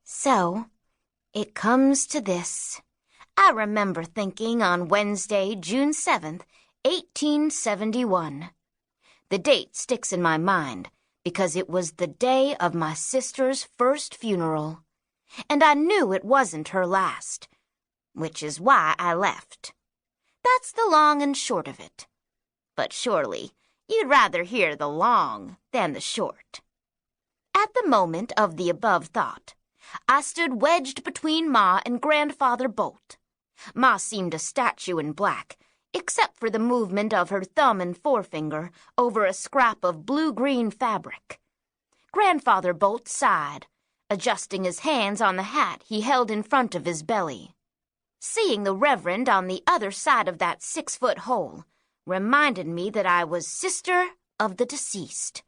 So, it comes to this. I remember thinking on Wednesday, June 7th, 1871. The date sticks in my mind because it was the day of my sister's first funeral, and I knew it wasn't her last, which is why I left. That's the long and short of it. But surely you'd rather hear the long than the short. At the moment of the above thought, I stood wedged between Ma and Grandfather Bolt. Ma seemed a statue in black, except for the movement of her thumb and forefinger over a scrap of blue-green fabric. Grandfather Bolt sighed, adjusting his hands on the hat he held in front of his belly. Seeing the Reverend on the other side of that 6-foot hole reminded me that I was sister of the deceased,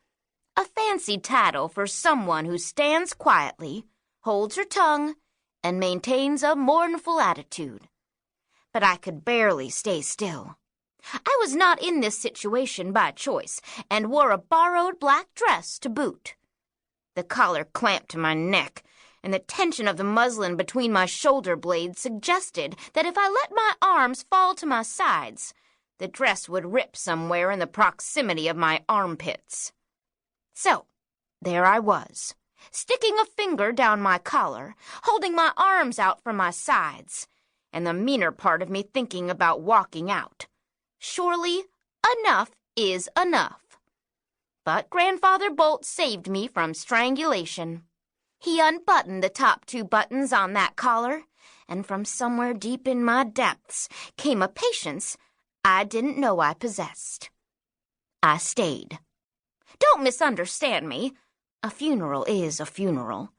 a fancy title for someone who stands quietly, holds her tongue, and maintains a mournful attitude. But I could barely stay still. I was not in this situation by choice, and wore a borrowed black dress to boot. The collar clamped to my neck, and the tension of the muslin between my shoulder blades suggested that if I let my arms fall to my sides, the dress would rip somewhere in the proximity of my armpits. So, there I was, sticking a finger down my collar, holding my arms out from my sides, and the meaner part of me thinking about walking out. Surely, enough is enough. But Grandfather Bolt saved me from strangulation. He unbuttoned the top 2 buttons on that collar, and from somewhere deep in my depths came a patience I didn't know I possessed. I stayed. Don't misunderstand me. A funeral is a funeral.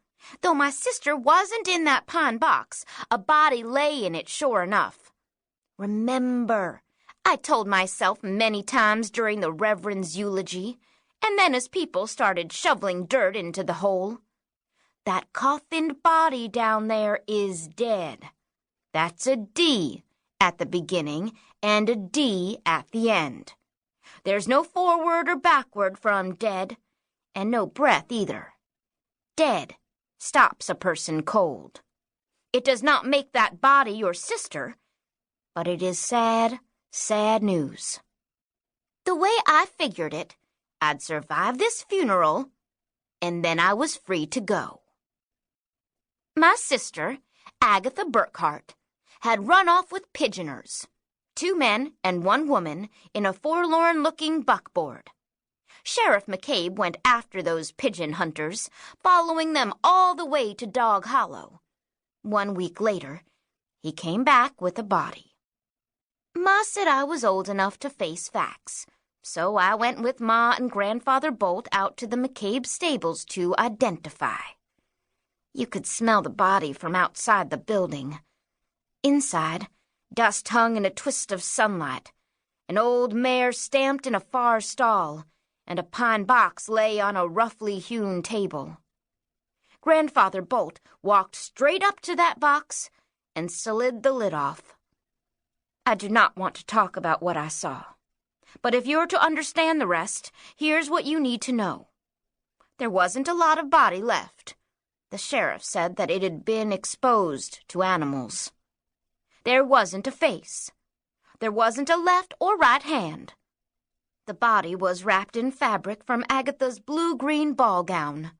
Though my sister wasn't in that pine box, a body lay in it sure enough. Remember, I told myself many times during the Reverend's eulogy, and then as people started shoveling dirt into the hole. That coffined body down there is dead. That's a D at the beginning and a D at the end. There's no forward or backward from dead, and no breath either. Dead stops a person cold. It does not make that body your sister, but it is sad, sad news. The way I figured it, I'd survive this funeral, and then I was free to go. My sister, Agatha Burkhardt, had run off with pigeoners, 2 men and 1 woman in a forlorn-looking buckboard. Sheriff McCabe went after those pigeon hunters, following them all the way to Dog Hollow. 1 week later, he came back with a body. Ma said I was old enough to face facts, so I went with Ma and Grandfather Bolt out to the McCabe stables to identify. You could smell the body from outside the building. Inside, dust hung in a twist of sunlight. An old mare stamped in a far stall, and a pine box lay on a roughly hewn table. Grandfather Bolt walked straight up to that box and slid the lid off. I do not want to talk about what I saw, but if you're to understand the rest, here's what you need to know. There wasn't a lot of body left. The sheriff said that it had been exposed to animals. There wasn't a face. There wasn't a left or right hand. The body was wrapped in fabric from Agatha's blue-green ball gown.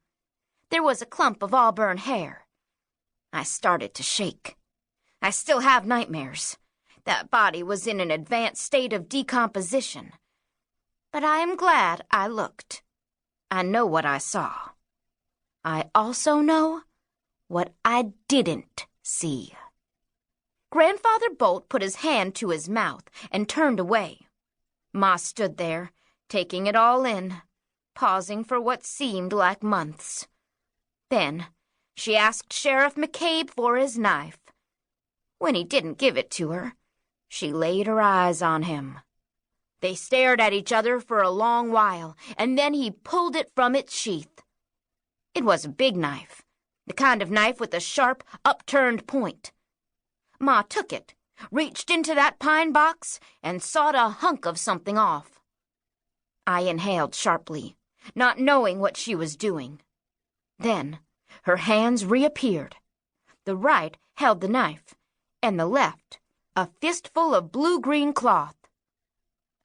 There was a clump of auburn hair. I started to shake. I still have nightmares. That body was in an advanced state of decomposition. But I am glad I looked. I know what I saw. I also know what I didn't see. Grandfather Bolt put his hand to his mouth and turned away. Ma stood there, taking it all in, pausing for what seemed like months. Then she asked Sheriff McCabe for his knife. When he didn't give it to her, she laid her eyes on him. They stared at each other for a long while, and then he pulled it from its sheath. It was a big knife, the kind of knife with a sharp, upturned point. Ma took it, reached into that pine box, and sawed a hunk of something off. I inhaled sharply, not knowing what she was doing. Then, Her hands reappeared. The right held the knife, and the left a fistful of blue-green cloth.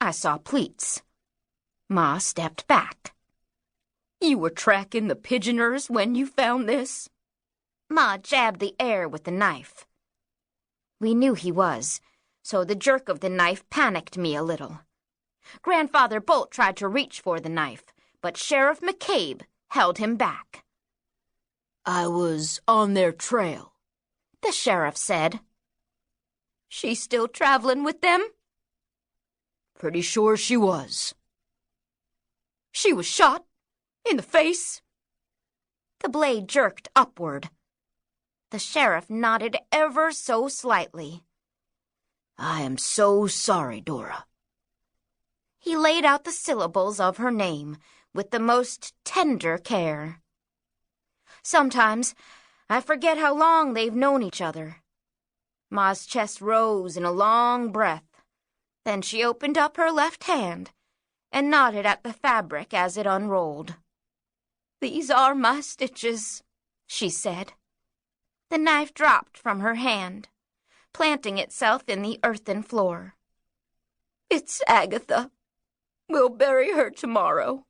I saw pleats. Ma stepped back. "You were tracking the pigeoners when you found this?" Ma jabbed the air with the knife. We knew he was, so the jerk of the knife panicked me a little. Grandfather Bolt tried to reach for the knife, but Sheriff McCabe held him back. "I was on their trail," the sheriff said. "She still traveling with them?" "Pretty sure she was." "She was shot? In the face?" The blade jerked upward. The sheriff nodded ever so slightly. "I am so sorry, Dora." He laid out the syllables of her name with the most tender care. Sometimes I forget how long they've known each other. Ma's chest rose in a long breath. Then she opened up her left hand and nodded at the fabric as it unrolled. "These are my stitches," she said. The knife dropped from her hand, planting itself in the earthen floor. "It's Agatha. We'll bury her tomorrow."